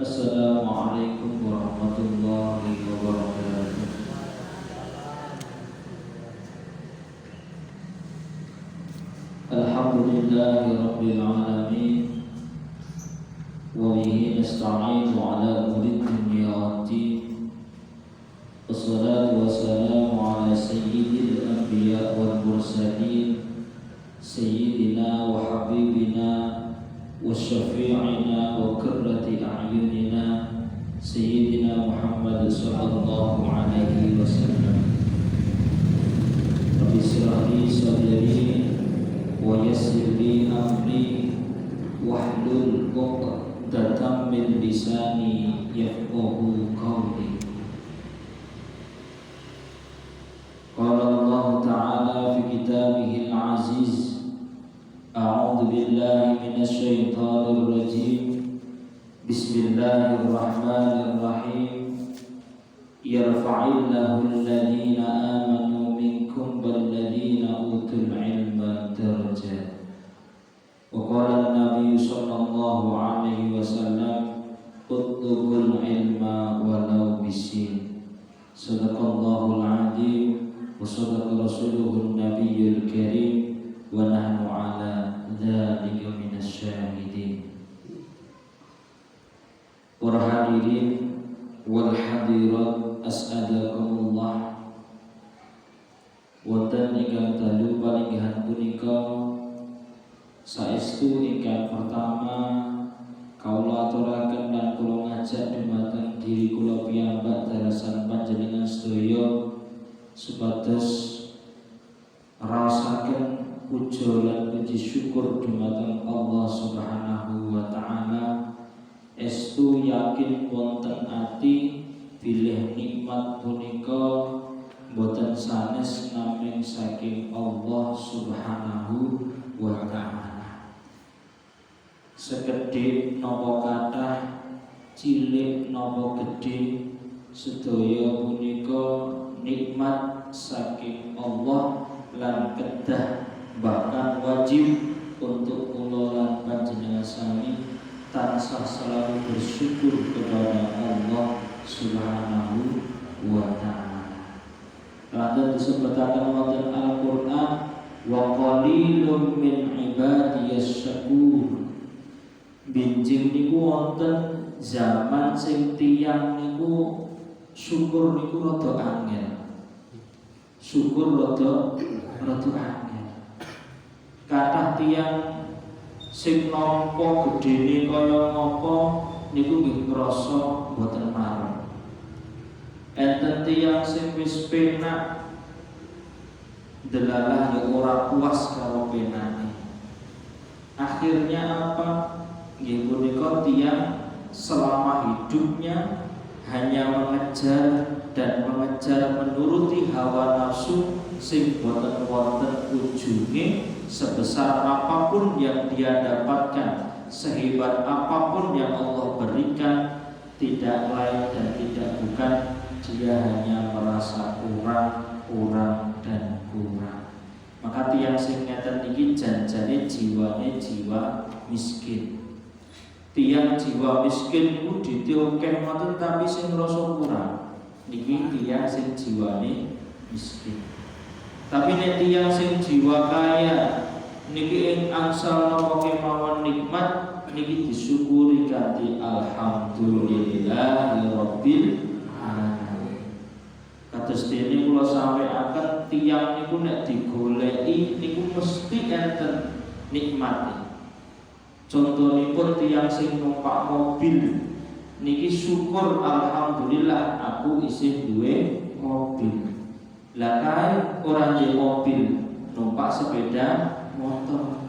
Assalamualaikum warahmatullahi wabarakatuh. Alhamdulillahi rabbil alamin, wa bihi nasta'inu ala umuri dunya waddin. Wassalatu wassalamu ala sayyidil anbiya wal mursalin, sayyidina wa habibina wa syafi'ina wa qurrati a'yunina, sayyidina Muhammad sallallahu alaihi wasallam. Rabbi shrah li sadri wa yassir li amri wahlul 'uqdatam min lisani yafqahu qawli. Qala Allah Ta'ala fi kitabihil aziz, a'udzu billahi minasy syaithanir rajim. Bismillahirrahmanirrahim. Yarfa'illahu alladhina amanu minkum walladhina utul ilma darajat. Wa qala an-nabiy sallallahu alaihi wasallam, utlubul ilma walau bisin. Sadaqallahul azim wa sadaqa rasuluhun nabiyyul karim wa nahnu ala dzalika minasyahidin. Para hadirin wal hadirat, as'adakumullah. Wonten ingkang dalu palinggihan punika saestu ingkang pertama kaula aturaken lan kula ngajak dumateng diri kula piyambak darasan panjenengan sedaya supados raosaken puja lan puji syukur dumateng Allah Subhanahu wa taala. Estu yakin wonten ati bilih nikmat punika boten sanes namung saking Allah Subhanahu wa taala. Sekedhik napa kathah, cilik napa gedhe, sedaya punika nikmat saking Allah lan kedah bahkan wajib untuk kula lan panjenengan sami tansah selalu bersyukur kepada Allah Subhanahu wa taala. Lantas disebutaken wonten Al-Qur'an, wa qalilun min ibadiyas syakur. Binjing niku wonten zaman sing tiyang niku syukur niku rada angel. Syukur rada angel. Kathah tiyang sing nampa gedene kaya ngapa niku nggih ngrasa boten marem. Enten tiyang sing wis penak delalah ya ora puas karo penane. Akhirnya apa? Nggih punika tiyang selama hidupnya hanya mengejar menuruti hawa nafsu sing boten wonten ujunge. Sebesar apapun yang dia dapatkan, sehebat apapun yang Allah berikan, tidak lain dan tidak bukan dia hanya merasa kurang dan kurang. Maka tiyang sing ngeten iki janjane jiwane jiwa miskin. Tiyang jiwa miskin niku ditiokeh ngoten tapi sing ngrasa kurang. Niki tiyang sing jiwane miskin. Tapi nek tiyang sing jiwa kaya niki ing angsal napa kemawon nikmat niki disyukuri kanthi alhamdulillahi rabbil alamin. Kados dene kula sampaiaken tiyang niku nek digoleki niku mesti enten nikmate. Contonipun tiyang sing numpak mobil niki syukur alhamdulillah aku isih duwe mobil. Lah kae ora nduwe mobil, numpak sepeda motor.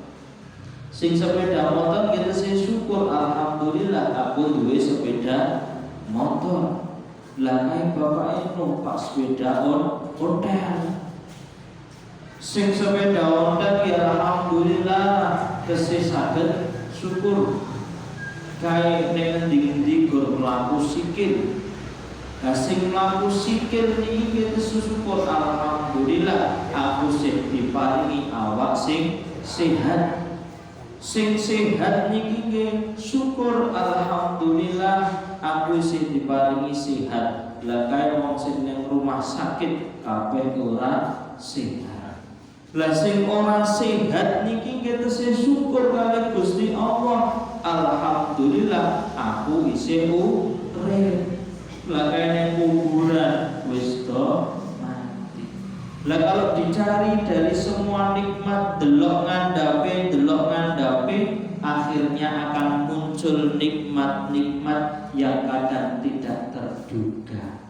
Sing sepeda motor kita sing syukur alhamdulillah aku duwe sepeda motor. Lah kae bapake numpak sepeda ontel. Sing sepeda ontel ya alhamdulillah tesih saged syukur. Kae ning endi-endi gur mlaku sikil. Nah sing mlaku sikil niki kita syukur alhamdulillah aku sing diparingi awak sing sehat. Sing sehat niki nggih syukur alhamdulillah aku sing diparingi sehat. Lah kae wong sing ning rumah sakit kabeh ora sehat. Lah sing ora sehat niki nggih tesih syukur kalih Gusti Allah. Alhamdulillah aku isih urip. Lah kae ning kuburan wis do mati. Lah kalau dicari dari semua nikmat delok ngandhape akhirnya akan muncul nikmat-nikmat yang kadang tidak terduga.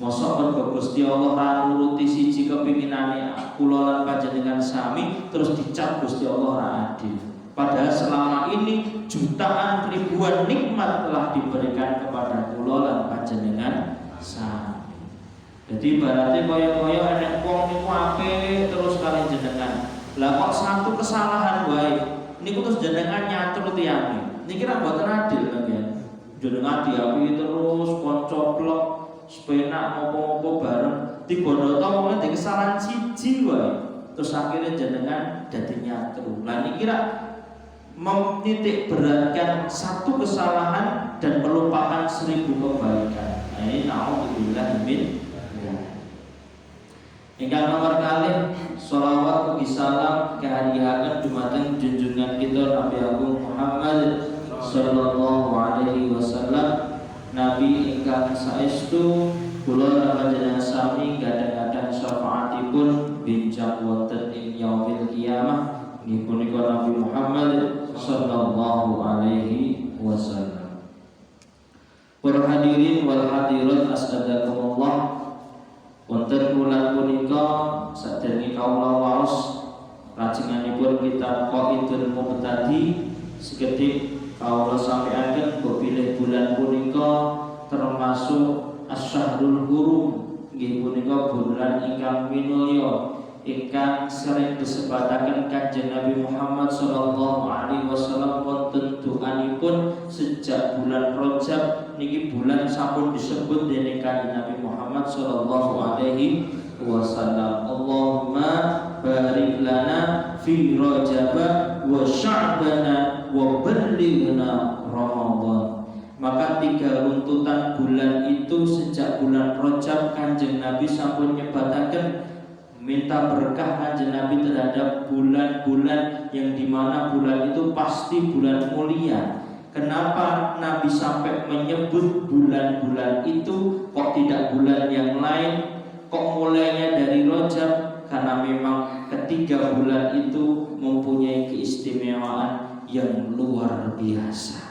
Mosok mergo Gusti Allah ra nuruti siji kepinginane kula lan panjenengan sami terus dicap Gusti Allah ra adil. Padahal selama ini jutaan ribuan nikmat telah diberikan kepada kula lan panjenengan sami. Jadi ibaratnya kaya-kaya enek wong niku apik terus kali jenengan. Lah kok satu kesalahan wae niku terus jenengan nyatur tiyane. Niki ra mboten adil kan. Jenengan diapi terus kanca blok sepenak ngopo-ngopo bareng dibondo to wong ndek kesalahan siji wae. Terus akhirnya jenengan dadi nyatur. Lah niki ra menitik beratkan satu kesalahan dan melupakan 1000 kebaikan. Nah, ini naudzubillah min ingkang nomor kalih sholawat ugi salam kehadiaken dumateng junjungan kita Nabi Agung Muhammad sallallahu alaihi wasallam, Nabi ingkang saestu kula lan panjenengan sami gadhah-gadhah syafaatipun bincang wonten ing yaumil qiyamah nggih punika Nabi Muhammad sallallahu alaihi wasallam. Para hadirin wal hadirat as'adakumullah. Wonten bulan punika sadèrèngé kawula waos lajenganipun kitab Qaidul Muqtadi sekedhik kawula sampaiaken bilih bulan punika termasuk Asy-Syahrul Hurum nggih punika bulan ingkang minulya ingkang sering disebataken Kanjeng Nabi Muhammad sallallahu alaihi wasallam wonten doanipun sejak bulan Rajab niki bulan sampun disebut dening Kanjeng Nabi Muhammad sallallahu alaihi wasallam. Allahumma barik lana fi Rajab wa Sya'ban wa ballighna Ramadan. Maka 3 runtutan bulan itu sejak bulan Rajab Kanjeng Nabi sampun nyebataken minta berkah Kanjeng Nabi terhadap bulan-bulan yang dimana bulan itu pasti bulan mulia. Kenapa Nabi sampai menyebut bulan-bulan itu, kok tidak bulan yang lain, kok mulainya dari Rajab? Karena memang ketiga bulan itu mempunyai keistimewaan yang luar biasa.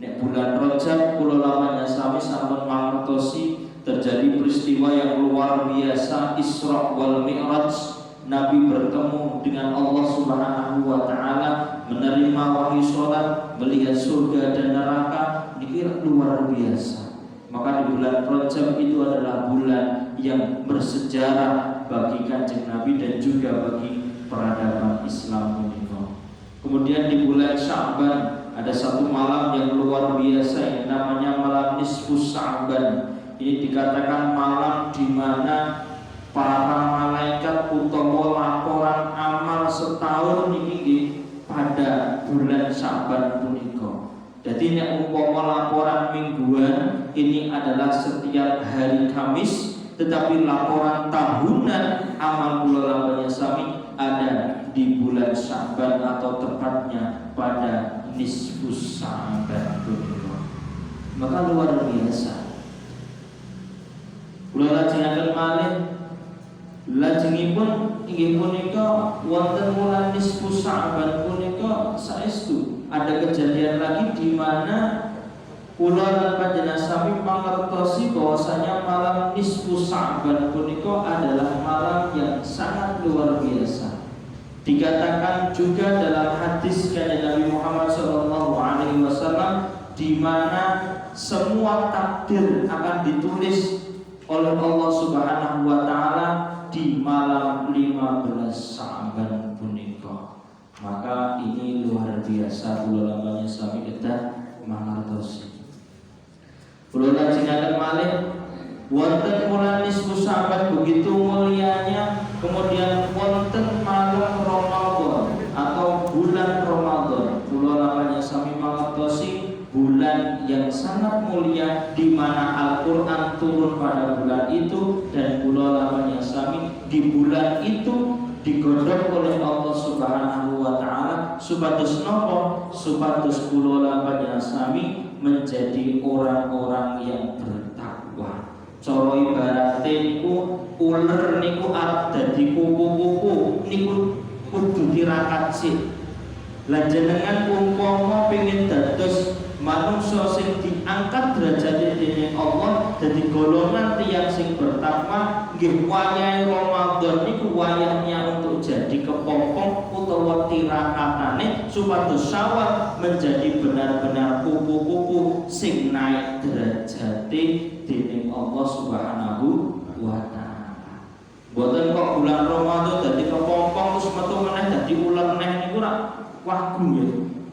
Nek bulan Rajab kula lamanya sami sampun mangertosi terjadi peristiwa yang luar biasa, Isra wal Mi'raj. Nabi bertemu dengan Allah Subhanahu wa taala, menerima wahyu salat, melihat surga dan neraka, dikira luar biasa. Maka di bulan Rajab itu adalah bulan yang bersejarah bagi Kanjeng Nabi dan juga bagi peradaban Islam ini. Kemudian di bulan Sya'ban ada satu malam yang luar biasa yang namanya malam nisfus Sya'ban. Ini dikatakan malam di mana para malaikat utawa laporan amal setahun ini pada bulan Sya'ban punika. Jadi nek umpama laporan mingguan ini adalah setiap hari Kamis, tetapi laporan tahunan amal kula lambanya sami ada di bulan Sya'ban atau tepatnya pada nisfus Sya'ban punika. Maka luar biasa. Kula lajengaken malih lajengipun inggih punika wonten wulan nisfus Sya'ban punika saestu ada kejadian lagi di mana kula lan panjenengan sami mangertosi bahwasanya malam nisfus Sya'ban punika adalah malam yang sangat luar biasa. Dikatakan juga dalam hadis Kanjeng Nabi Muhammad sallallahu alaihi wasallam di mana semua takdir akan ditulis oleh Allah Subhanahu wa taala di malam 15 Sya'ban punika. Maka ini luar biasa kula lamanya sami kedah mangertosi. Kula lajengaken malih wonten bulan nisfus Sya'ban begitu mulianya, kemudian wonten malam Ramadan atau bulan Ramadan. yang sangat mulia di mana Al-Qur'an turun pada bulan itu, dan kula lawan sami di bulan itu digodhog oleh Allah Subhanahu wa taala supados napa? Supados kula lawan sami menjadi orang-orang yang bertakwa. Cara ibarate niku uler niku arep dadi kuku-kuku niku kudu tirakat sik. Lah jenengan umpama pengin dados manungsa sing diangkat derajate dening Allah dadi golongan tiyang sing bertakwa, nggih wayahe Ramadan niku wayahnya untuk jadi kepompong utawa tirakatane supados Syawal menjadi benar-benar kupu-kupu sing naik derajate dening Allah Subhanahu wa taala. Mboten kok bulan Ramadan dadi kepompong terus metu meneh dadi ular neh niku ora wagu ya.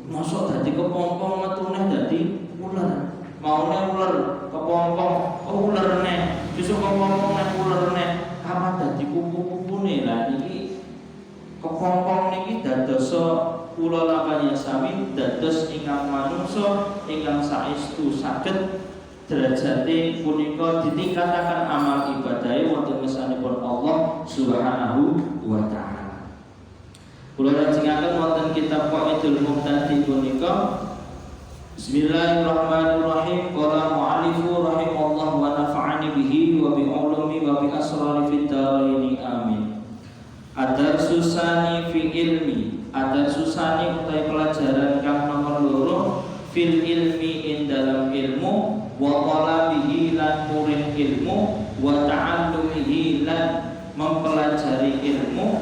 Mosok dadi kepompong metu neh dadi ular. Maune ular kepompong, oh ular neh. Besok kepompong neh ular neh. Kapan dadi kupu-kupune lah niki kepompong niki dadosa kula lawan sami dados ingkang manungsa ingkang saestu saged derajate punika ditingkataken amal ibadahe wonten ngersanipun Allah Subhanahu wa taala. Kula lajengaken wonten kitab Qaidul Muqtadi punika. Bismillahirrahmanirrahim. Qala mu'allifu rahimallahu wa nafa'ani bihi wa bi ulumi wa bi asrari fid dharain amin. Adar susani fi ilmi, adar susani utai pelajaran kang nomor loro fil ilmi in dalam ilmu wa talabihi lan murid ilmu wa ta'allumihi lan mempelajari ilmu,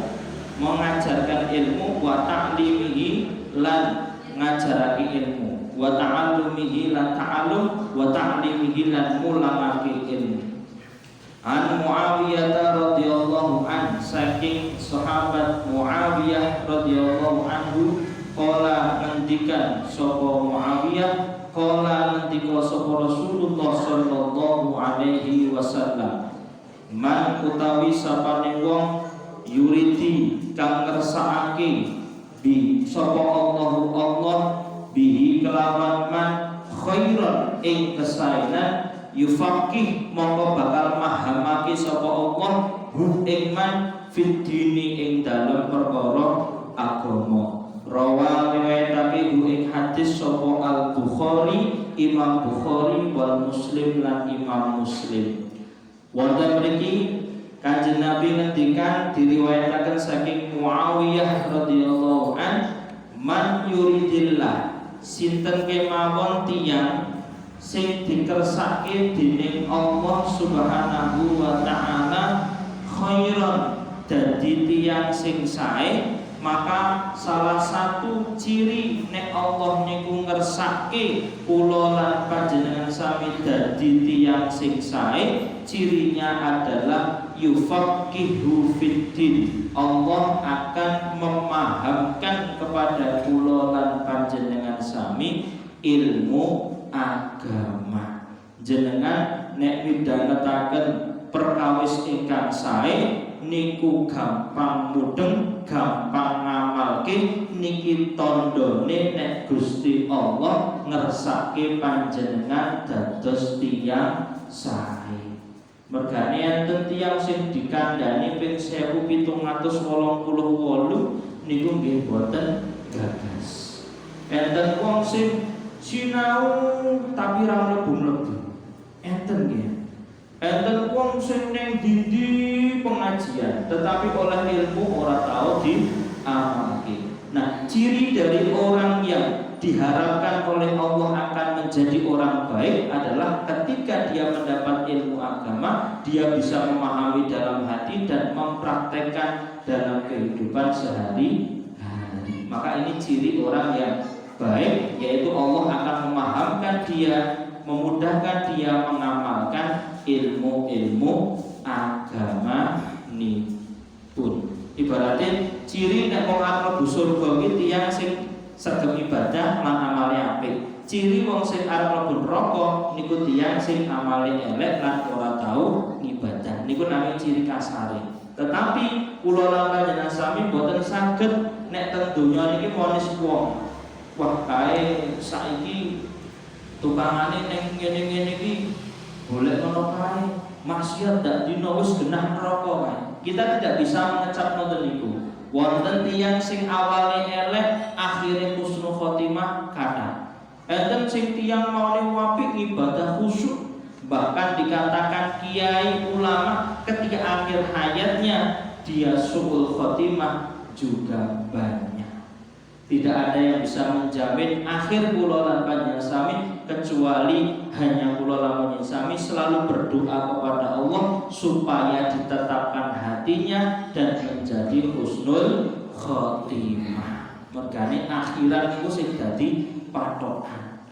mengajarkan ilmu wa ta'limihi lan ngajarake ilmu wa ta'allumihi lan ta'allum wa ta'limihi lan mulangake ilmu. An Muawiyah radhiyallahu an, saking sahabat Muawiyah radhiyallahu anhu, qala ngendikan sapa Muawiyah, qala ngendika sapa Rasulullah sallallahu alaihi wasallam, man utawi sapane wong yuridi kang ngersakake bi sapa Allah bihi kelawan man khairan ing kesaenan yufaqih mongko bakal mahamake sapa Allah hu ing man fid dini ing dalem perkara agama. Rawa riwayatake hu ing hadis sapa Al-Bukhari, Imam Bukhari wal Muslim lan Imam Muslim. Wonten mriki Kanjeng Nabi ngendikan diriwayataken saking Muawiyah radhiyallahu an, man yuridillah sinten kemawon tiyang sing dikersake dening Allah Subhanahu wa taala khairan dadi tiyang sing sae, maka salah satu ciri nek Allah niku ngersake kula lan panjenengan sami dadi tiyang sing sae, cirinya adalah yufaqihu fiddin. Allah akan memahamkan kepada kula lan panjenengan sami ilmu agama. Jenengan nek midhangetaken perkawis ingkang sae niku gampang mudeng, gampang ngamalke, niki tandane nek Gusti Allah ngersake panjenengan dados tiyang sae. Mergane enten tiyang sing dikandhani ping 1788 niku nggih boten gagas. Enten wong sing sinau tapi ra mlebu-mlebu. Enten nggih. Enten wong sing ning dindi pengajian tetapi oleh ilmu ora tau diamalke. Nah, ciri dari orang yang diharapkan oleh Allah akan menjadi orang baik adalah ketika dia mendapat ilmu agama, dia bisa memahami dalam hati dan mempraktekkan dalam kehidupan sehari-hari. Maka ini ciri orang yang baik, yaitu Allah akan memahamkan dia, memudahkan dia mengamalkan ilmu-ilmu agama nipun. Ibaratnya ciri nek wong arep mlebu surga iki tiyang sing sregep ibadah lan amale apik. Ciri wong sing arep mlebu neraka niku tiyang sing amale elek lan ora tau ngibadah. Niku namanya ciri kasare. Tetapi kula lan panjenengan sami boten saged nek teng donya niki vonis wong. Wah kae saiki tukangane ning ngene-ngene iki boleh ngono kae, maksiat dak dina wis genah neraka kae. Kita tidak bisa mengecap ngoten niku. Wonten tiyang sing awale elek akhire husnul khotimah kathah. Enten sing tiyang maune apik ibadah khusyuk, bahkan dikatakan kiai ulama ketika akhir hayatnya dia suul khotimah juga banyak. Tidak ada yang bisa menjamin akhir kula lan panjenengan sami kecuali hanya kula lamun sami selalu berdoa kepada Allah supaya ditetapkan hatinya dan menjadi husnul khotimah. Mergane akhirat iku sing dadi patokan.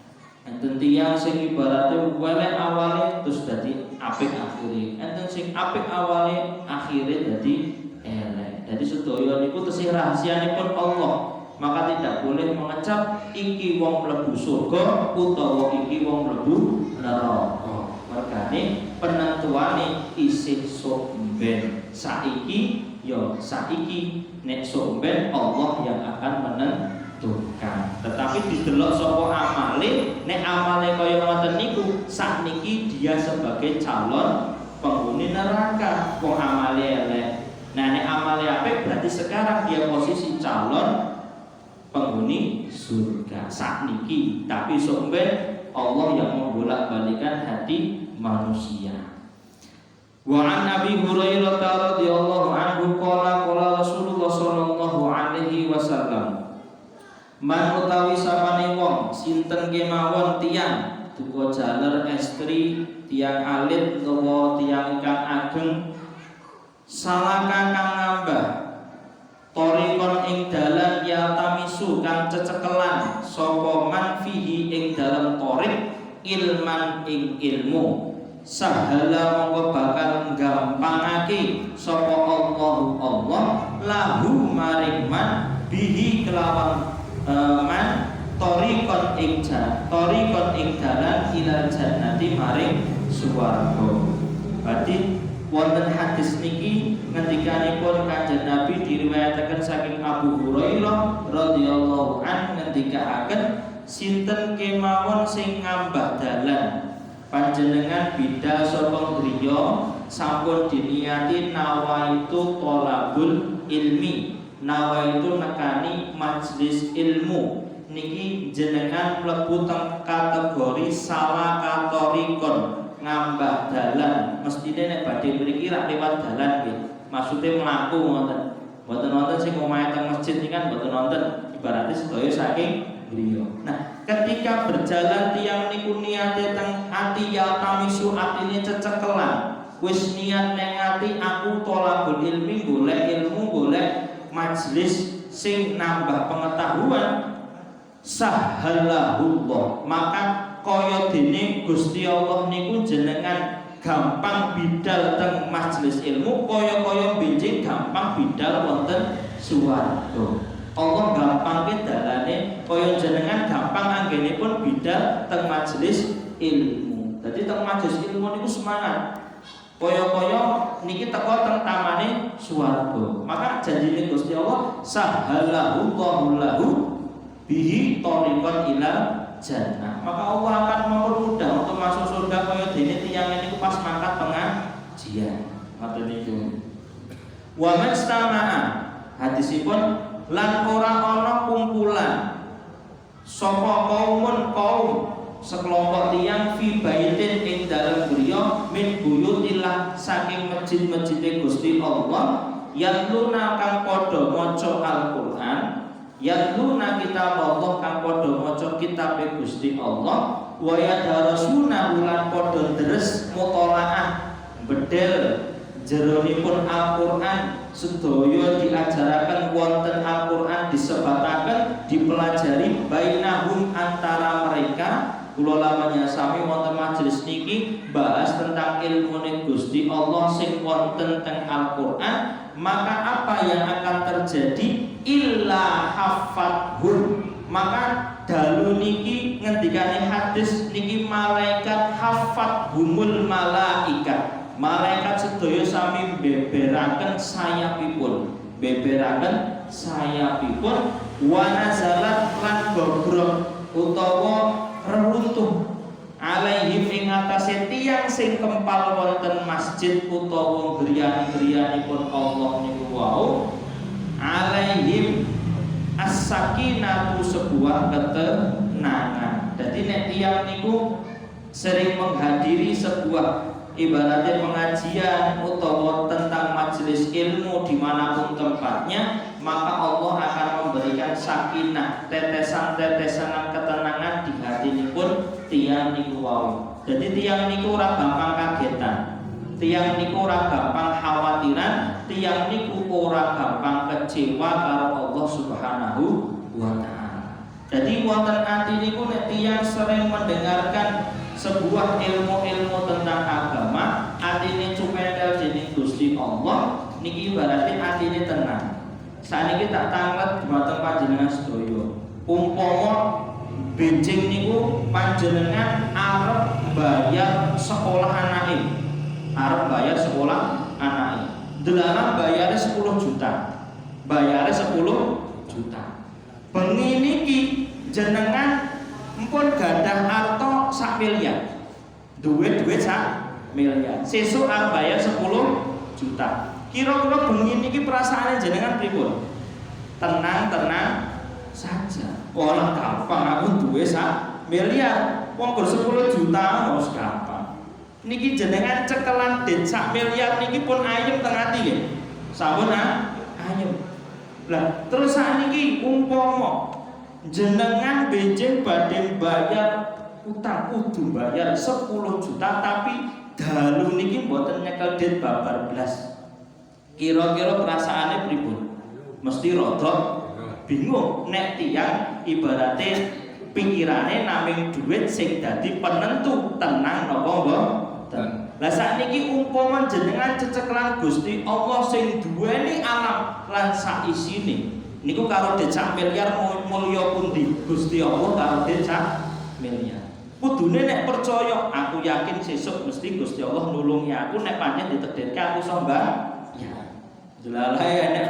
Enten tiyang sing ibarate welek awale terus dadi apik akhire. Enten sing apik awale akhire dadi elek. Jadi sedaya niku tesih rahasianipun Allah. Maka tidak boleh mengecap iki wong mlebu surga utawa iki wong mlebu neraka. Mergane penentuane isih sok ben saiki ya saiki, nek sok ben Allah yang akan menentukan. Tetapi didelok sapa amale, nek amale kaya ngoten niku sakniki dia sebagai calon penghuni neraka. Wong amale elek. Nah nek amale apik berarti sekarang dia posisi calon penghuni surga sakniki. Tapi sumber Allah yang membolak-balikan hati manusia. Wa an Abi Hurairah radhiyallahu anhu qala Rasulullah sallallahu alaihi wasallam, man utawi sapane wong sinten kemawon tiyang duka jaler estri tiyang alit utawa tiyang ingkang ageng salaka kang ngambah Torikon ing dalan ya tamisu kang cecekelan sapa man fihi ing dalam torik ilman ing ilmu sahala mongko bakal gampangake sapa Allah lahu maring man bihi kelawan man torikon ing dalan ilal jannati maring swarga. Berarti wonten hadis niki ngendikanipun Kanjeng Nabi diriwayataken saking Abu Hurairah radhiyallahu anhu ngendikaaken sinten kemawon sing ngambah dalan panjenengan bidal sapa griya sampun diniati nawaitu thalabul ilmi, nawaitu nekani majelis ilmu niki jenengan mlebu teng kategori salah katorikon ngambah dalan. Mestine nek badhe mriki rak lewat dalan nggih. Maksude mlaku ngoten. Mboten wonten sing omahe teng masjid niki kan mboten wonten. Ibaratnya sedaya saking griya. Nah, ketika berjalan tiyang niku niate teng ati ya tamisu atine cecekelan. Wis niat nang ati aku thalabul ilmi, golek ilmu, golek majelis sing nambah pengetahuan. Sahalahullah, maka kaya dene Gusti Allah niku jenengan gampang bidal teng majelis ilmu, kaya-kaya benjing gampang bidal wonten swarga. Allah gampangke dalane kaya jenengan gampang anggenipun bidal teng majelis ilmu. Dadi teng majelis ilmu niku semangat. Kaya-kaya niki teko teng tamane swarga. Maka janjine Gusti Allah sahalahullahu lahu bihi tariqan ila jannah. Maka Allah akan mempermudah untuk masuk surga kaya dene tiyang niku pas mangkat pengajian. Ngoten niku. Wa mastama'a hadisipun lan ora ana kumpulan sapa kaum sekelompok tiyang fi baitin ing dalem griya min buyutillah saking masjid-masjid Gusti Allah yatluna kang padha maca Al-Qur'an, yatluna kitab Allah kang padha maca kitab Gusti Allah, wa yadarasuna ulan padha deres mutalaah bedel jeronipun Al-Qur'an, sedaya diajaraken wonten Al-Qur'an disebataken dipelajari bainahum antara mereka. Kula lamanya sami wonten majelis niki bahas tentang ilmune Gusti Allah sing wonten teng Al-Qur'an, maka apa yang akan terjadi? Illa haffathum, maka dalu niki ngendikane hadis niki malaikat haffathumul malaikat, malaikat sedaya sami beberaken sayapipun, beberaken sayapipun, wa nazalat lan gogrok utawa reruntuh alaihim ing atase tiyang sing kempal wonten masjid utawa griyane-griyanipun Allah niku wau alaihim as-sakinatu sebuah ketenangan. Jadi nek tiyang niku sering menghadiri sebuah ibaratnya pengajian utawa tentang majelis ilmu dimanapun tempatnya, maka Allah akan memberikan sakinah, tetesan-tetesan ketenangan di hati pun tiang niku wau. Jadi tiang niku ora gampang kagetan, tiang niku ora gampang khawatiran, tiang niku ora gampang kecewa karo Allah Subhanahu wa taala. Jadi wonten ati niku nek tiang sering mendengarkan sebuah ilmu-ilmu tentang agama, atine cupendel dening Gusti Allah, niki berarti atine tenang. Saniki tak tanglet dhumateng panjenengan sedaya. Umpama benjing niku panjenengan arep bayar sekolah anake. Arep bayar sekolah anake. Delalah bayare 10 juta. Bayare 10 juta. Bengi niki jenengan mpun gadah harta sak miliar, duit sak miliar, sesuk arep bayar 10 juta. Kira-kira bengi niki perasaane jenengan pripun? Tenang saja. Ora gampang aku duwe sak miliar, wong gur 10 juta wis gampang. Niki jenengan cekelan den sak miliar niki pun ayem teng ati nggih. Sampun ayem. Lah terus sakniki umpama jenengan benjing badhe bayar utang kudu bayar 10 juta tapi dalu niki mboten nyekel dit babar blas. Kira-kira perasaane pripun? Mesti rada bingung nek tiyang ibarate pikirane naming duit sing dadi penentu tenang napa mboten. Lah sakniki umpama jenengan cecekelan Gusti Allah sing duweni alam lan sak isine niku karo decak miliar mulya pundi Gusti Allah karo decak miliar. Kudune nek percaya, aku yakin sesuk mesti Gusti Allah nulungi aku nek pancen ditakdirke aku sombah. Ya. Jelalahe nek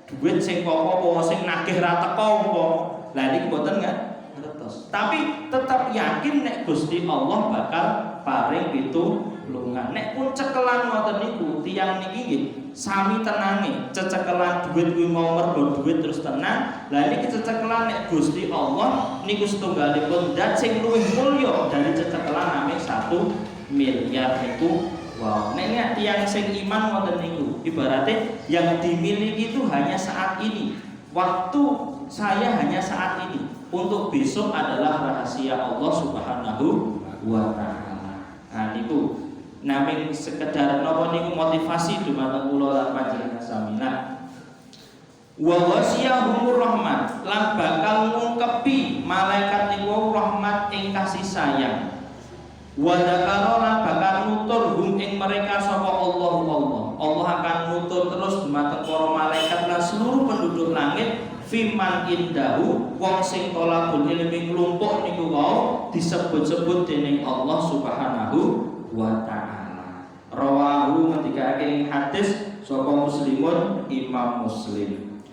duit sing apa-apa sing nagih ra teko apa. Lah niki mboten ngertos. Tapi tetap yakin nek Gusti Allah bakal paring pitulungan. Nek pun cekelan ngoten niku tiyang niki nggih sami tenange, cecekelan duit kuwi mau mergo duit terus tenang. Lah niki cecekelan nek Gusti Allah niku setunggalipun zat sing luwih mulya dari cecekelan namung 1 miliar niku. Wow, nek tiyang sing iman ngoten niku ibaratnya yang dimiliki itu hanya saat ini. Waktu saya hanya saat ini. Untuk besok adalah rahasia Allah Subhanahu wa taala. Nah niku naming sekedar napa niku motivasi dumateng kula lan panjenengan sami. Wa wasiyahumur rahmat lan bakal ngungkepi malaikat niku rahmat ing kasih sayang. Wa dzakara lan bakal nutur hum ing mereka sapa Allah. Allah akan nutur terus dumateng para malaikat lan seluruh penduduk langit fiman indahu wong sing tolabul ilmi nglumpuk niku wau disebut-sebut dening Allah Subhanahu wa taala. Rawahu ngendikake ing hadis sapa Muslimun Imam Muslim.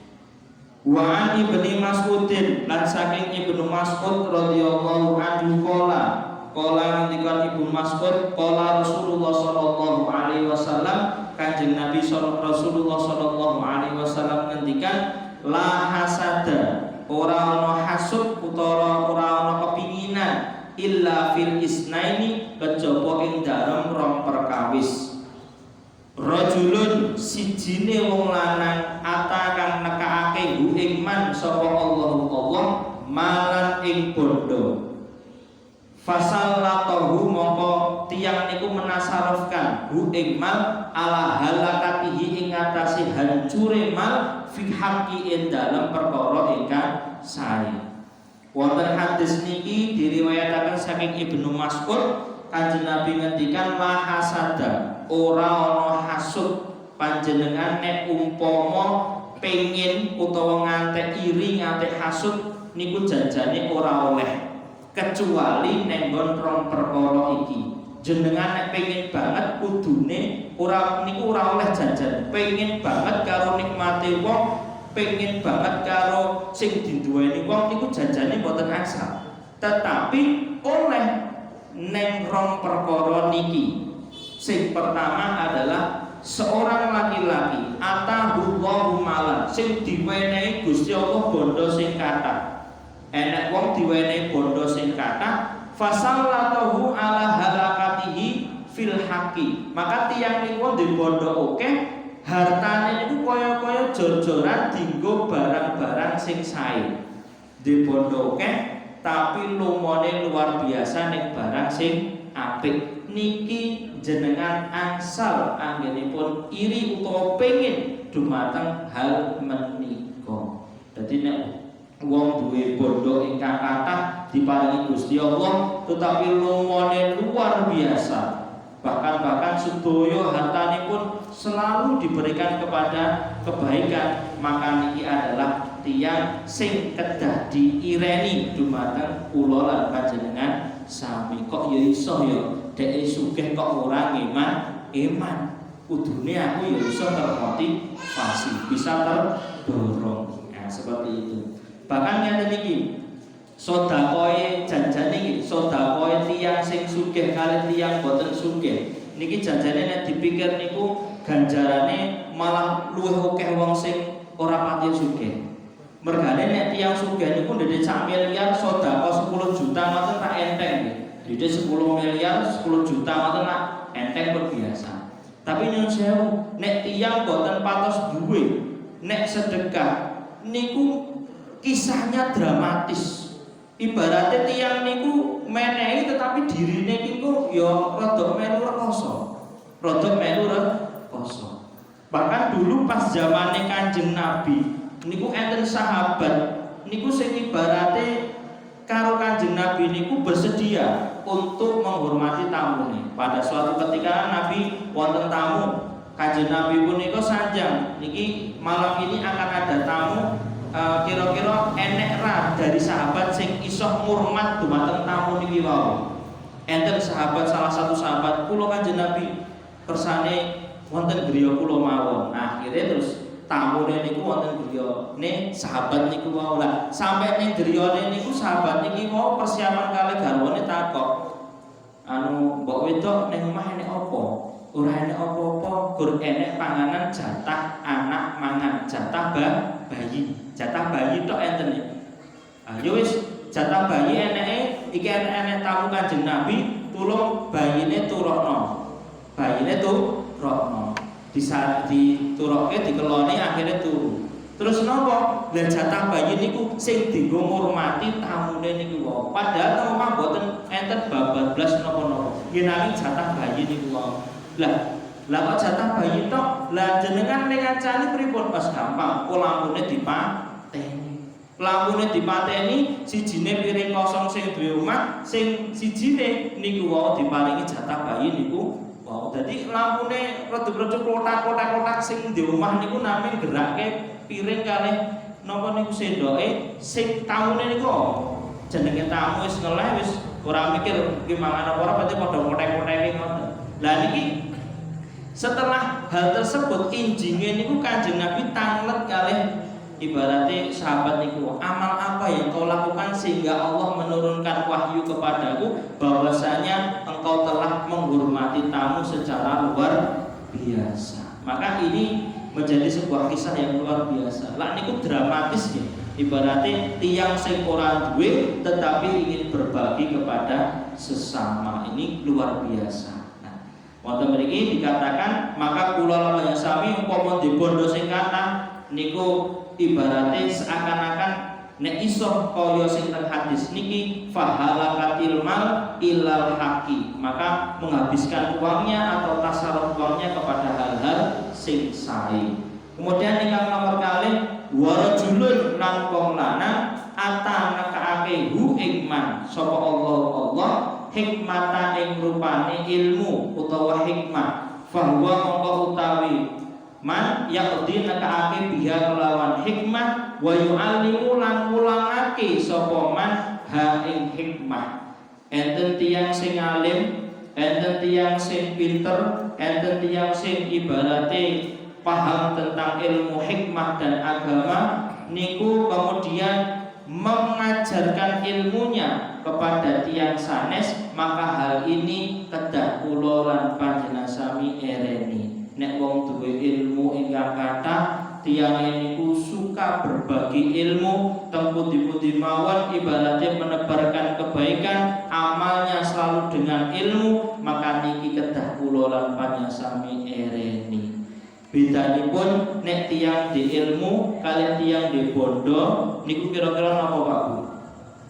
Wa an Ibnu Mas'udin lan saking Ibnu Mas'ud radhiyallahu anhu qala ngendikan Ibnu Mas'ud qala Rasulullah sallallahu alaihi wasallam Kanjeng Nabi Rasulullah sallallahu alaihi wasallam ngendikan la hasada ora ana hasud utawa ora ana kepinginan illa fil isnaini kejaba ing dalem rong perkawis. Rajulun sijine wong lanang ata kang nekakake hu ing man sapa Allah malan ing bondo. Fasallatahu moko tiyang niku menasarufkan hu ing mal ala halakatihi ing atase hancure mal fi haqqi ing dalem perkara ingkang sae. Wonten hadis niki diriwayataken saking Ibnu Mas'ud Kanjeng Nabi ngendikan la hasada ora ana hasud panjenengan nek umpama pengin utawa ngantek iri ngantek hasud niku janjane ora oleh kecuali nenggon rong perkara iki. Jenengan nek pengin banget kudune ora niku ora oleh janjan. Pengin banget karo nikmate wong, pengin banget karo sing diduweni wong niku janjane mboten asal. Tetapi oleh neng rong perkara niki. Sing pertama adalah seorang laki-laki atahullahu malan sing diwenehi Gusti Allah bondo sing kathah. Enek wong diwenehi bondo sing kathah, fasallatahu ala halakatihi fil haqi. Maka tiyang niku di bondo akeh, hartane niku kaya-kaya jor-joran dienggo barang-barang sing sae. Di bondo akeh tapi lumone luar biasa ning barang sing apik. Niki jenengan angsal anggenipun iri utawa pengin dumateng hal menika. Dadi nek wong duwe bondo ingkang kathah diparingi Gusti Allah tetapi lumone luar biasa, bahkan sedaya hartanipun selalu diberikan kepada kebaikan, maka niki adalah tiyang sing kedah diireni dumateng kula lan panjenengan sami. Kok ya iso ya dhek sugih kok ora iman. Kudune aku ya iso termotivasi, bisa terdorong. Nah, seperti itu. Bahkan ngeten iki, sedekahe janjane iki, sedekahe tiyang sing sugih kali tiyang boten sugih. Niki janjane nek dipikir niku ganjarane malah luwih akeh wong sing ora pati sugih. Mergane nek tiyang sugih niku ndedhe sak miliar sedekah 10 juta ngoten tak enteng nggih. Jadi 10 miliar 10 juta ngoten nak enteng berbiasa. Tapi nyuwun sewu, nek tiyang boten patos duwe, nek sedekah niku kisahnya dramatis. Ibaratnya tiyang niku menehi tetapi dirine niku ya rada melu rekoso. Bahkan dulu pas zamane Kanjeng Nabi niku enten sahabat niku sing ibaratnya karo Kanjeng Nabi niku bersedia untuk menghormati tamune. Pada suatu ketika Nabi wonten tamu, Kanjeng Nabi punika sanjang niki malam ini akan ada tamu, kira-kira enek ra dari sahabat sing iso ngurmat dumateng tamu niki wau. Enten sahabat, salah satu sahabat kula Kanjeng Nabi kersane wonten griya kula mawon. Nah, akhirnya terus tamune niku wonten griyane sahabat niku wau. Lah sampai ning griyane niku sahabat niki mau persiapan kali garwane takok, anu mbok wedok ning omah enek apa? Ora enek apa-apa, gur enek panganan jatah anak mangan, jatah bayi. Jatah bayi tok enten iki. Ayo wis jatah bayi eneke iki enek tamu Kanjeng Nabi, tulung bayine turokno. Bayine turokno. Diturokke dikeloni akhirnya turu. Terus napa? Lah jatah bayi niku sing dienggo ngurmati tamune niku wae. Padahal teng omah mboten enten bablas napa-napa. Nggih nanging jatah bayi niku wae. Lah kok jatah bayi tok? Lah jenengan ning ngancani pripun? Pas gampang, kok lampune dipateni. Lampune dipateni, sijine piring kosong sing duwe omah, sing sijine niku wae diparingi jatah bayi niku. Wow, jadi lampune redup-redup kotak-kotak sing di omah niku namung gerakke piring kalih napa niku sendoke sing tamune niku jenenge tamu wis ngeleh wis ora mikir iki mangan apa ora berarti padha kotek-koteke ngoten. Lah niki setelah hal tersebut injinge niku Kanjeng Nabi tanglet kalih ibaratnya sahabat niku, amal apa yang kau lakukan sehingga Allah menurunkan wahyu kepadaku bahwasanya engkau telah menghormati tamu secara luar biasa. Maka ini menjadi sebuah kisah yang luar biasa. Lah niku dramatis ya. Ibaratnya tiang sing ora duwe tetapi ingin berbagi kepada sesama. Ini luar biasa. Wonten mriki dikatakan maka kula lan sami umpama di bondo sing kathah niku ibaratnya seakan-akan nek iso kaya sing teng hadis niki fahalakatil mal ilal haqi, maka menghabiskan uangnya atau tasarruf uangnya kepada hal-hal sing sae. Kemudian ingkang nomor kalih warajulun lan wong lanang atanakaake hu ikman sapa Allah hikmata ing rupane ilmu utawa hikmah bahwa mongko utawi man yaqdi nakaake biha kelawan hikmah wa yu'allimu lan mulangake sapa man ha ing hikmah. Enten tiyang sing alim, enten tiyang sing pinter, enten tiyang sing ibarate paham tentang ilmu hikmah dan agama niku kemudian mengajarkan ilmunya kepada tiyang sanes, maka hal ini kedah kula lan panjenengan sami ereni. Nek wong duwe ilmu ingkang kathah, tiyang niku suka berbagi ilmu, pundi-pundi mawon ibaratnya menebarkan kebaikan, amalnya selalu dengan ilmu, maka niki kedah kula lan panjenengan sami ereni. Bedanipun nek tiyang di ilmu kalian tiyang di bondo niku kira-kira napa Pak Bu?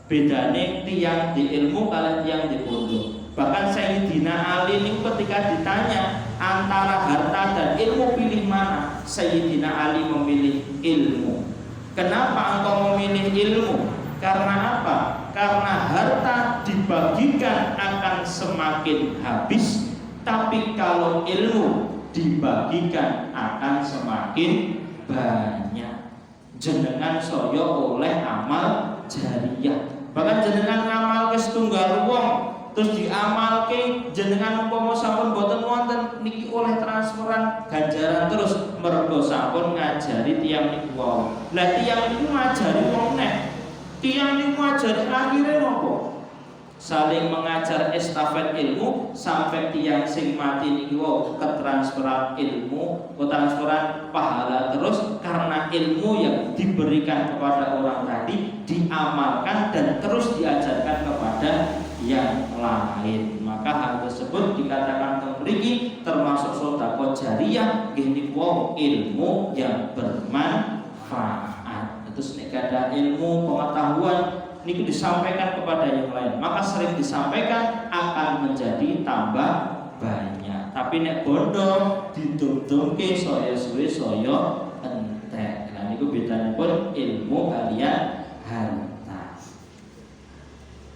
Bedane tiyang di ilmu kalian tiyang di bondo. Bahkan Sayyidina Ali niku ketika ditanya antara harta dan ilmu pilih mana, Sayyidina Ali memilih ilmu. Kenapa engkau memilih ilmu? Karena apa? Karena harta dibagikan akan semakin habis, tapi kalau ilmu dibagikan akan semakin banyak. Jenengan saya oleh amal jariyah. Bahkan jenengan ngamal ke setunggal wong terus diamalke, jenengan umpama sampun boten wonten niki oleh transferan ganjaran terus mergo sampun ngajari tiyang niku wau. Lah tiyang niku ngajari wong nek tiyang niku ngajari akhire napa? Saling mengajar estafet ilmu sampai tiang sing mati niki wau ketransferan ilmu, ketransferan pahala terus karena ilmu yang diberikan kepada orang tadi diamalkan dan terus diajarkan kepada yang lain. Maka hal tersebut dikatakan mriki termasuk sedekah jariyah nggih wau ilmu yang bermanfaat. Terus nek ada ilmu pengetahuan niku disampaikan kepada yang lain, maka sering disampaikan akan menjadi tambah banyak. Tapi nek bondo didum-dumke saya suwe saya entek. Nah niku bedanipun ilmu kalian harta.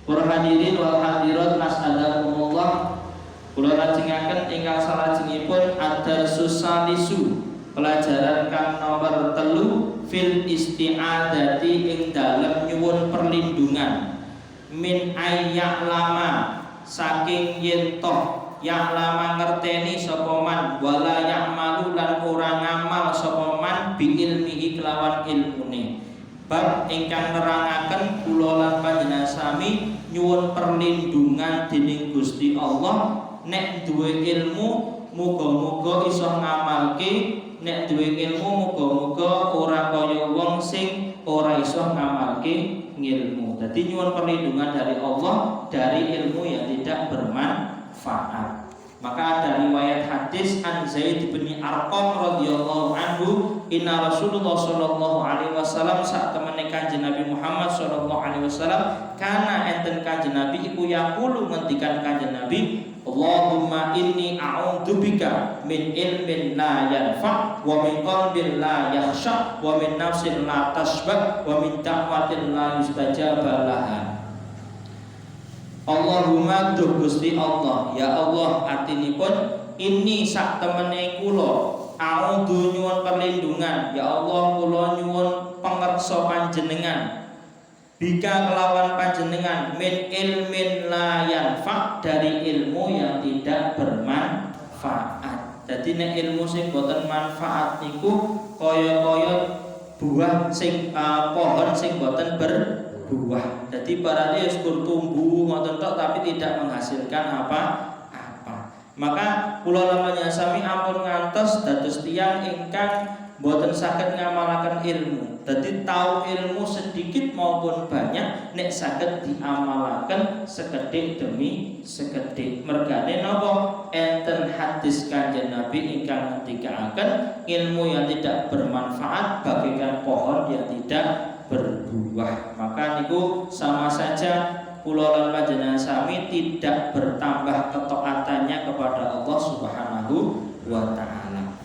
Para hadirin wal hadirat nas'alakumullah, kula lajengaken ingkang salajengipun ad-darsus salisu, pelajaran kang nomor 3 fil isti'adati ing dalem nyuwun perlindungan min ayya'lama saking yen toh ya'lama ngerteni sapa man wala ya'malu lan ora ngamal sapa man bi ilmihi kelawan ilmune. Bab ingkang nerangaken kula lan panjenengan sami nyuwun perlindungan dening Gusti Allah nek duwe ilmu muga-muga iso ngamalke, nek duwe ilmu muga-muga ora kaya wong sing ora iso ngamalke ngilmu. Dadi nyuwun perlindungan dari Allah dari ilmu yang tidak bermanfaat. Maka ada riwayat hadis an Zaid bin Arqam radhiyallahu anhu, inna Rasulullah sallallahu alaihi wasallam saat temene Kanjeng Nabi Muhammad sallallahu alaihi wasallam kana enten Kanjeng Nabi iku yaqulu ngendikan Kanjeng Nabi, Allahumma inni a'udzubika min ilmin la yanfa' wa min qalbin la yakhsha wa min nafsin la tashba wa min da'watin la yustajaba laha. Allahumma duh Gusti Allah, ya Allah artinipun ini sak temene kula a'udzu nyuwun perlindungan, ya Allah kula nyuwun pangersa panjenengan bika kelawan panjenengan min ilmin la yanfa' dari ilmu yang tidak bermanfaat. Jadi nek ilmu sing boten manfaat niku kaya-kaya buah sing pohon sing boten berbuah. Jadi barangnya syukur tumbuh ngoten tok tapi tidak menghasilkan apa-apa. Maka kula lamanya sami ampun ngantos dados tiyang ingkang boten saged ngamalaken ilmu. Dadi tahu ilmu sedikit maupun banyak nek saged diamalaken sekedhik demi sekedhik. Mergane napa? Enten hadis Kanjeng Nabi ingkang ngendikaken ilmu yang tidak bermanfaat bagaikan pohon yang tidak berbuah. Maka niku sama saja kula lan panjenengan sami tidak bertambah ketaatannya kepada Allah Subhanahu wa taala.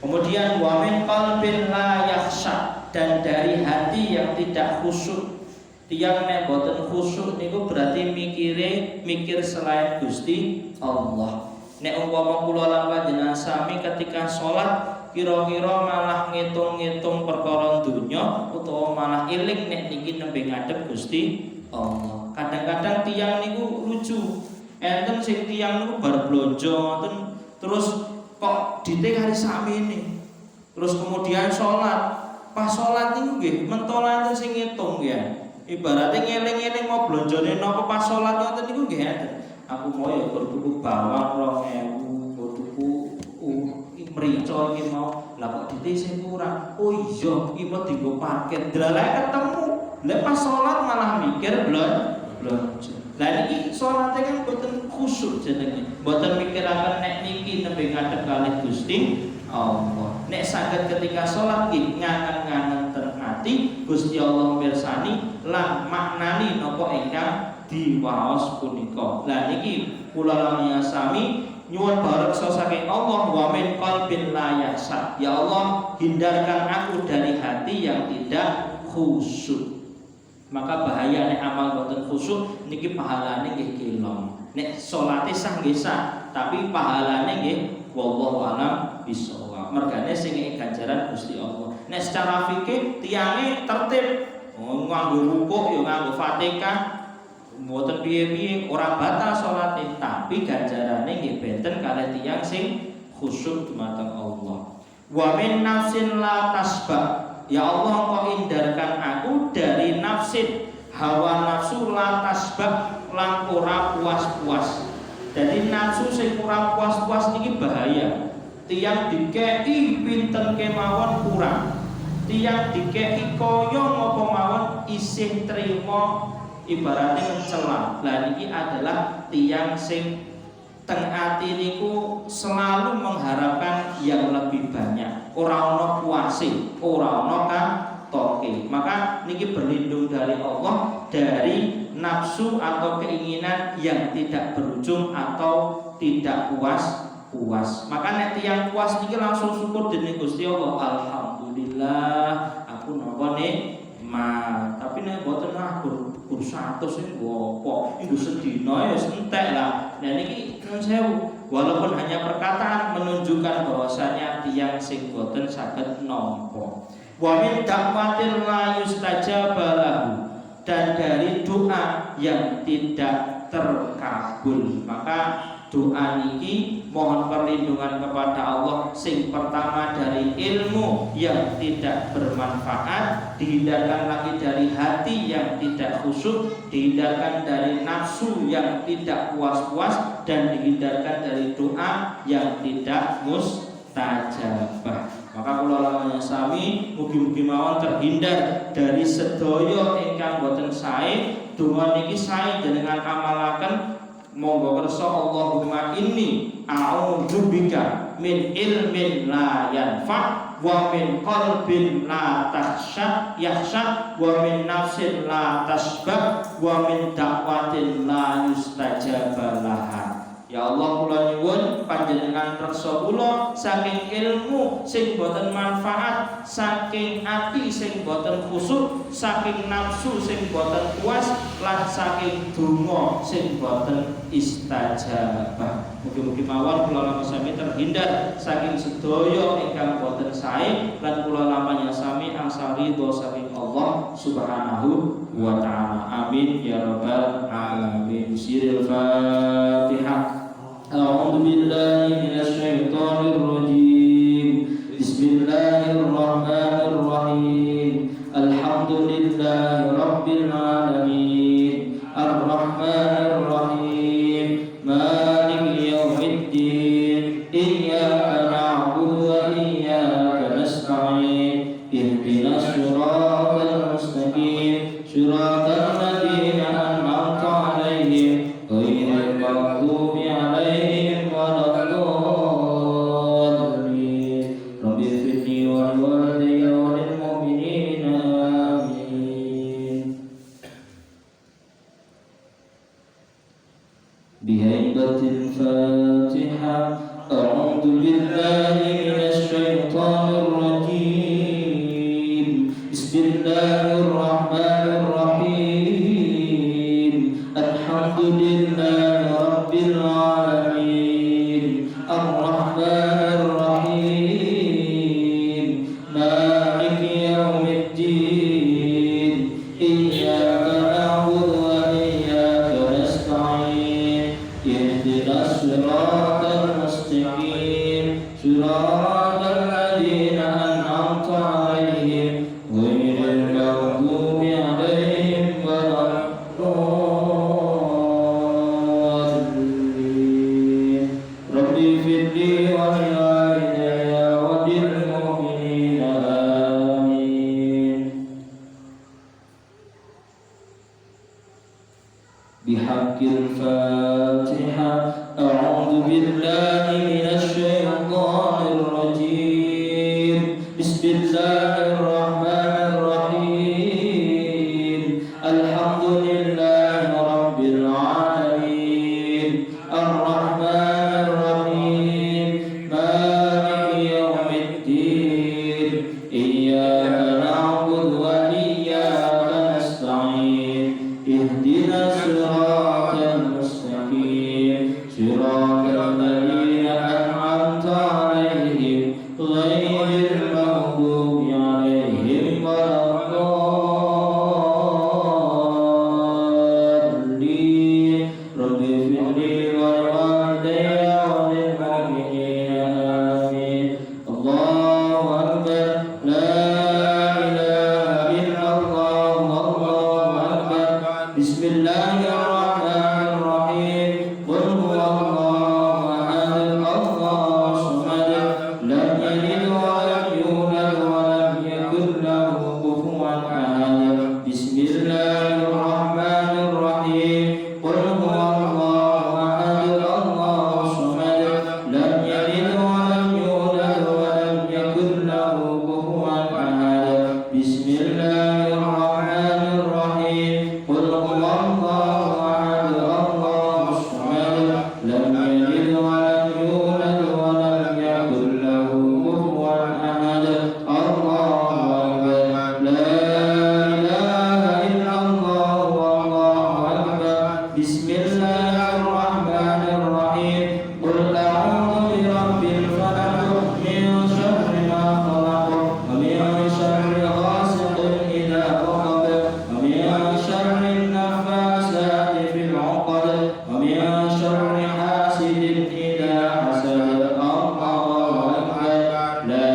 Kemudian wa min qalbin la yakhsha, dan dari hati yang tidak khusyuk. Tiyang nek boten khusyuk niku berarti mikir selain Gusti Allah. Nek umpama kula lan panjenengan sami ketika salat kira-kira malah ngitung-ngitung perkara dunya utawa malah eling nek niki nembe ngadep Gusti Allah. Kadang-kadang tiyang niku lucu. Enten sing tiyang niku bar blonjo ngoten terus kok dite kali sakmene. Terus kemudian salat. Pas salat niku nggih mentola enten sing ngitung ya. Ibaratnya ngeling-ngeling mau blonjone napa pas salat ngoten niku nggih enten. Aku mau ya tuku bawang 2000, tuku mrica iki mau. Lah kok ditise kurang. Oh iya, iki mau dienggo parkir. Delalae ketemu. Lah pas salat malah mikir blonjo. Lah niki salate kan boten khusyuk jenenge. Boten mikiraken nek niki nembe ngadeg kalih Gusti Allah. Nek saged ketika salat nggih ngangen-ngangen ten ati Gusti Allah mirsani lan maknani napa ingkang diwaos punika. Lah niki kula lamia sami nyuwun bareksa saking Allah wa min qalbin la yahsad. Ya Allah, hindarkan aku dari hati yang tidak khusyuk. Maka bahaya nek amal boten khusyuk niki pahalane nggih kilong. Nek salate sah nggih sah, tapi pahalane nggih wallahu alam bisawab. Mergane sing ganjaran Gusti Allah. Nek secara fikih tiange tertib, nganggo rukuk ya nganggo Fatihah, mboten piye-piye ora batal salate, tapi ganjarane nggih benten kalih tiyang sing khusyuk dumateng Allah. Wa min nafsin la tasbah. Ya Allah, Engkau hindarkan aku dari nafsin, hawa nafsu la tasbah lan ora puas-puas. Jadi nafsu sing ora puas-puas niki bahaya. Tiang dikei pinten kemawon kurang. Tiang dikei kaya ngapa mawon isih trima ibaratnya mencela. Lah niki adalah tiang sing teng ati niku selalu mengharapkan yang lebih banyak. Ora ana puase, ora ana katoke. Maka niki berlindung dari Allah dari nafsu atau keinginan yang tidak berujung atau tidak puas. Maka nek tiyang puas niki langsung syukur dening Gusti Allah. Alhamdulillah, aku napa nikmat. Tapi nek boten kur 100 iki opo? Iku sedina ya entek lah. Nah niki nun sewu, walaupun hanya perkataan menunjukkan bahwasanya tiyang sing boten saged nampa. Wa min da'watin la yustajaba lahu, dan dari doa yang tidak terkabul. Maka doa niki mohon perlindungan kepada Allah sing pertama dari ilmu yang tidak bermanfaat, dihindarkan lagi dari hati yang tidak khusyuk, dihindarkan dari nafsu yang tidak puas-puas, dan dihindarkan dari doa yang tidak mustajabah. Maka kula lamanya sami mugi-mugi mawon terhindar dari sedaya ingkang boten sae. Donga niki sae jenengan amalaken. Monggo kersa Allahumma inni a'udzubika min ilmin la yanfa' wa min qalbin la yahsha wa min nafsin la tasbah wa min da'watin la yustajaba laha. Ya Allah, kula nyuwun panjenengan reksa kula saking ilmu sing boten manfaat, saking ati sing boten khusyuk, saking nafsu sing boten puas, lan saking donga sing boten istajabah. Mugi-mugi mawon kula lamanya sami terhindar saking sedaya ingkang boten sae, lan kula lamanya sami angsal ridho saking Allah Subhanahu wa ta'ala. Amin ya rabbal alamin. Siril Fatihah. A'udzu billahi minasy syaithanir rajim. Bismillahirrahmanirrahim. Alhamdulillahi rabbil alamin. Arrahmanir rahim. Maliki yaumiddin. Iyyaka na'budu wa iyyaka nasta'in. Ihdinas siratal mustaqim. Siratal ladzina an'amta 'alaihim ghairil maghdubi 'alaihim waladdallin. Rabbi ighfirli wa liwalidayya wa lil mu'minina. Amin. Bihaibatil Fatihah. A'udzu billahi minasy syaithanir rajim. Bismillahirrahmanirrahim. Alhamdulillahi rabbil alamin. Arrahmanir rahim. Maliki yaumiddin. Iyyaka na'budu wa iyyaka nasta'in. Ihdinas siratal mustaqim. Siratal ladzina an'amta 'alaihim ghairil maghdubi 'alaihim بحق الفاتحة. أعوذ بالله من الشيطان الرجيم. بسم الله الرحمن الرحيم. الحمد لله رب العالمين الرحمن الرحيم مالك يوم الدين إياك نعبد وإياك نستعين اهدنا الصراط المستقيم صراط الذين أنعمت عليهم غير المغضوب عليهم ولا الضالين. رب اغفر لي ولوالدي وللمؤمنين آمين. الله أكبر. لا إله إلا الله. الله أكبر. بسم الله الرحمن الرحيم. قل هو الله أحد الله الصمد لم يلد ولم يولد ولم يكن له كفوا أحد. بسم الله الرحمن الرحيم. قل هو الله أحد الله الصمد لم يلد ولم يولد ولم يكن له كفوا أحد. بسم الله الرحمن الرحيم. قل هو الله أحد الله الصمد لم يلد ولم يولد ولم يكن له كفوا أحد. الله أكبر. لا إله إلا الله. والله أكبر. بسم الله الرحمن الرحيم. قل أعوذ برب الفلق من شر ما خلق ومن شر غاسق إذا وقب ومن شر النفاثات في العقد ومن شر حاسد إذا حسد. الله أكبر. لا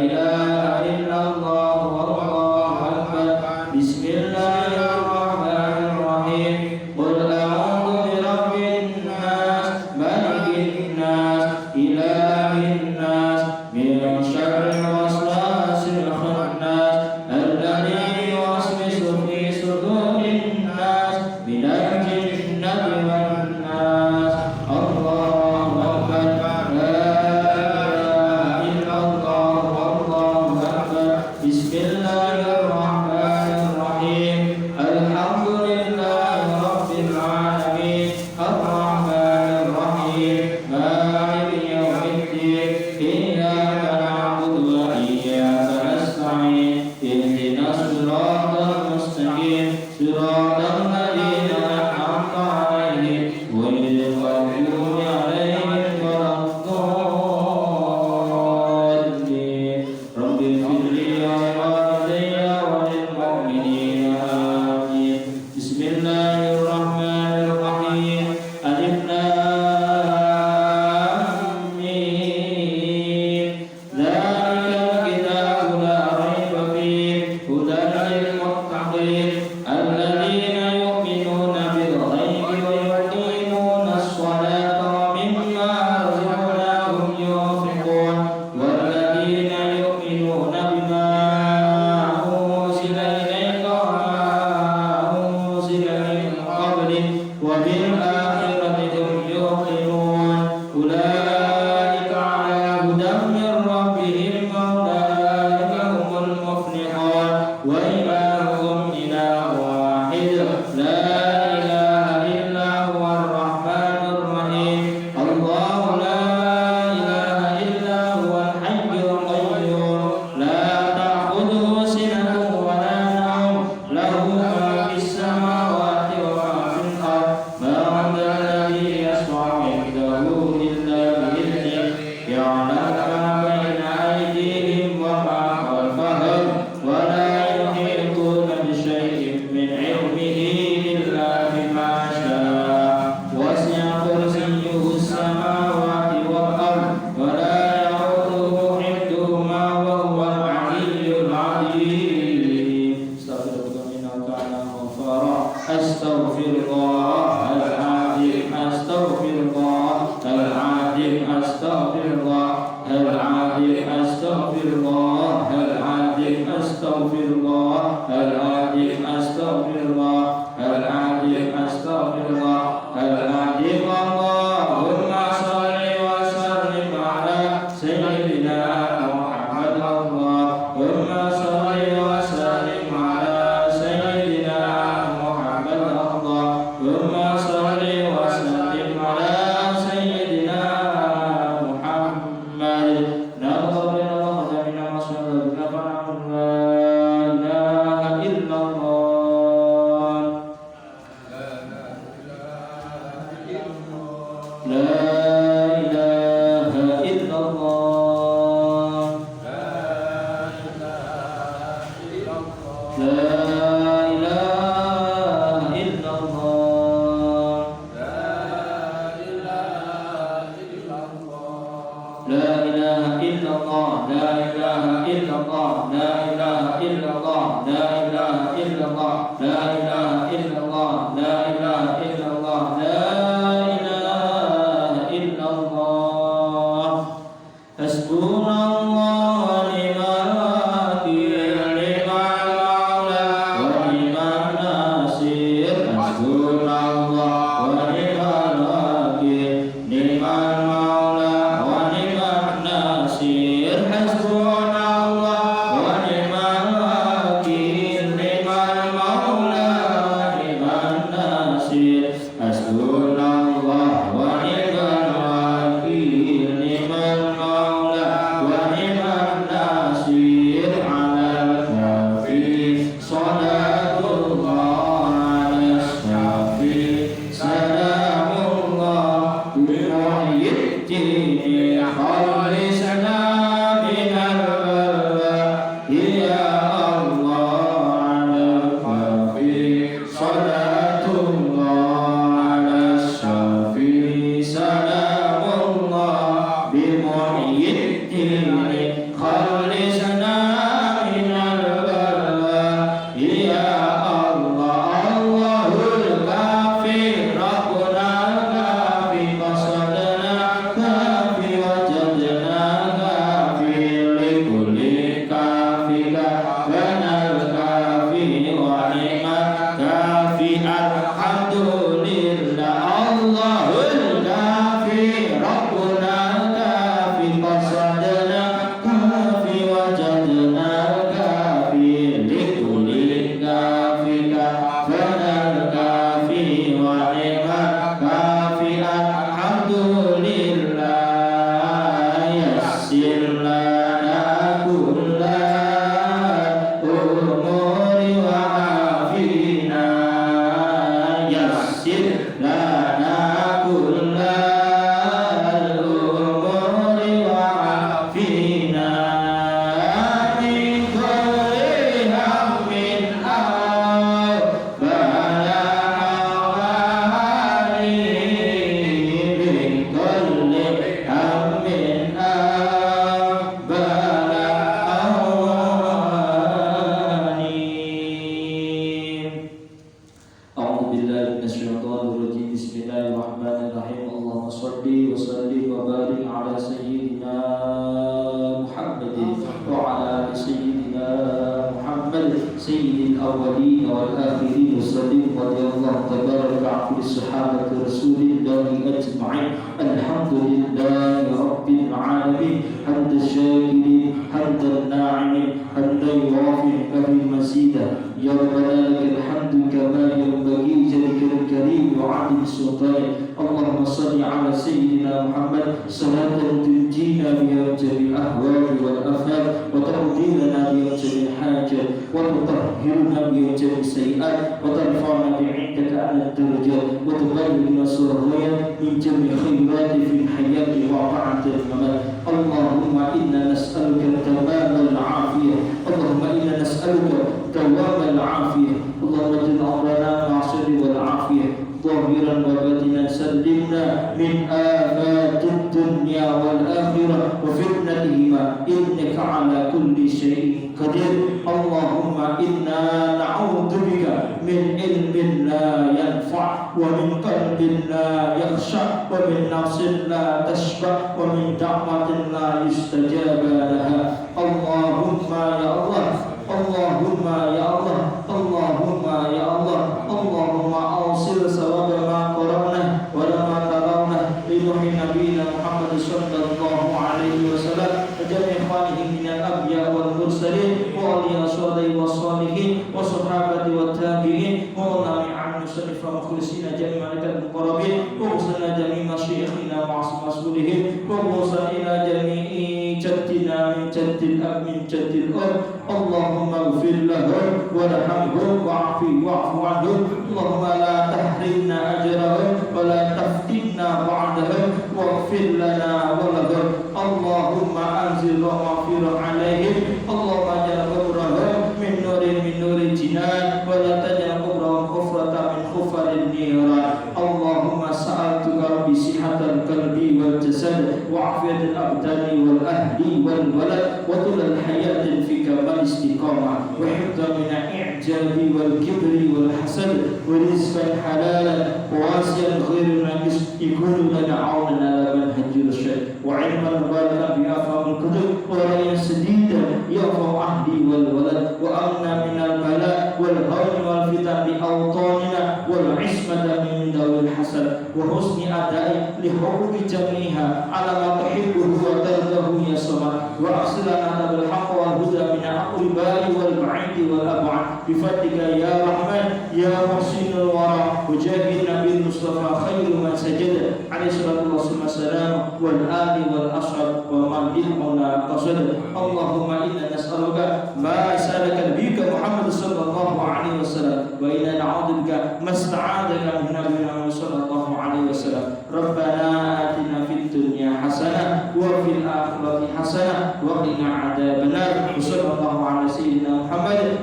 إله إلا الله. والله أكبر. بسم الله الرحمن الرحيم. قل أعوذ برب الناس ملك الناس إله الناس من شر الوسواس الخناس الذي يوسوس في صدور الناس من الجنة والناس. الله أكبر. لا إله إلا الله. والله أكبر. بسم الله الرحمن الرحيم. الحمد لله رب العالمين الرحمن الرحيم مالك يوم الدين إياك نعبد وإياك نستعين اهدنا الصراط المستقيم صراط الذين أنعمت عليهم غير المغضوب عليهم ولا الضالين. رب اغفر لي ولوالدي وللمؤمنين آمين. بسم الله الرحمن الرحيم. ألف لام ميم. ذلك الكتاب لا ريب فيه هدى للمتقين الذين يؤمنون بالغيب ويقيمون الصلاة ومما رزقناهم ينفقون والذين يؤمنون بما أنزل إليك وما أنزل من قبلك وبالآخرة هم يوقنون أولئك على هدى من ربهم وأولئك هم المفلحون. وإلهكم إله واحد لا إله إلا هو الرحمن الرحيم. الله لا إله إلا هو الحي القيوم لا تأخذه سنة ولا نوم له ما في السماوات وما في الأرض. من ذا الذي يشفع عنده إلا بإذنه يعلم ما بين أيديهم وما خلفهم ولا يحيطون بشيء من علمه إلا بما شاء. وسع كرسيه السماوات والأرض ولا يعوده حفظهما وهو العلي العظيم. استغفر الله كان غفارا. أستغفر الله العظيم. أستغفر الله العظيم. أستغفر الله العظيم. أستغفر الله العظيم. أستغفر الله العظيم. أستغفر الله العظيم. أستغفر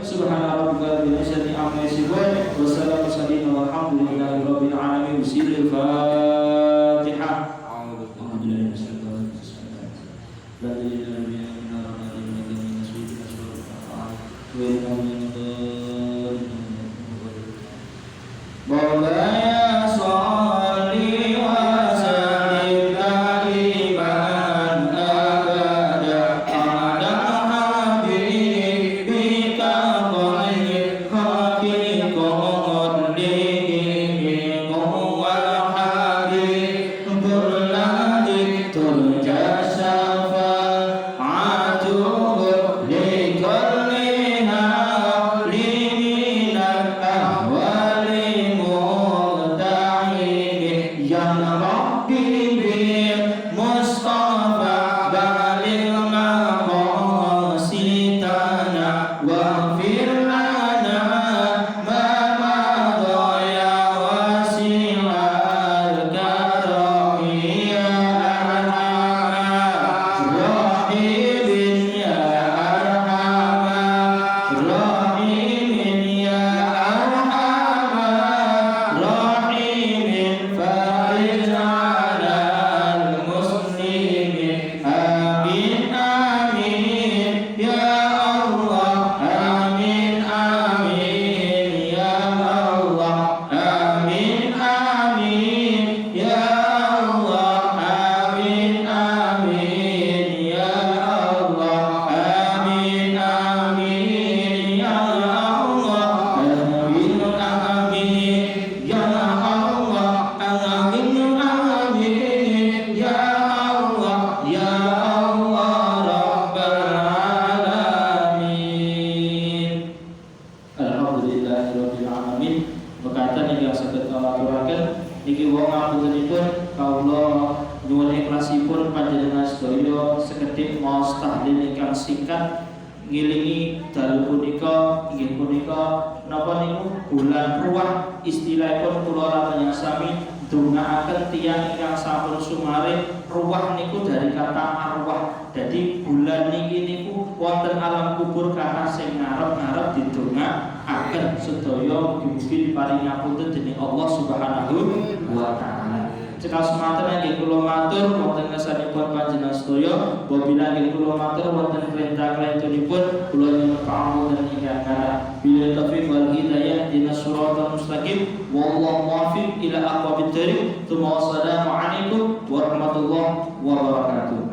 Subhana rabbika rabbil izzati amma yasifun wa salamun Al-Fatihah. Maulaya sholli wa sallim daiman abada ala habibika khairil khalqi kullihi wal habibul ladzi turja syafa'atuhu li kulli halin minal ahwali niki wong ngapuntenipun kawula nyuwun ikhlasipun panjenengan sedaya sekedhik maos tahlil ingkang singkat ngilingi dalu punika inggih punika napa niku bulan ruah istilahipun kula ratengan sami ndongaaken tiyang ingkang sampun sumare ruah niku dari kata arwah. Jadi bulan niki niku wonten alam kubur kata sing ngarep-ngarep didongaaken sedaya mugi-mugi diparingi ngapunten dening Allah Subhanahu wa taala. Cekal semanten nggih kula matur wonten ngersanipun panjenengan sedaya, wabila nggih kula matur wonten perintah-perintahipun kula nyuwun pangapunten ingkang kathah. Bila taufiq wal hidayah dinas siratal mustaqim wallahu muwaffiq ila aqwamit thariq. Wassalamu alaikum warahmatullahi wabarakatuh.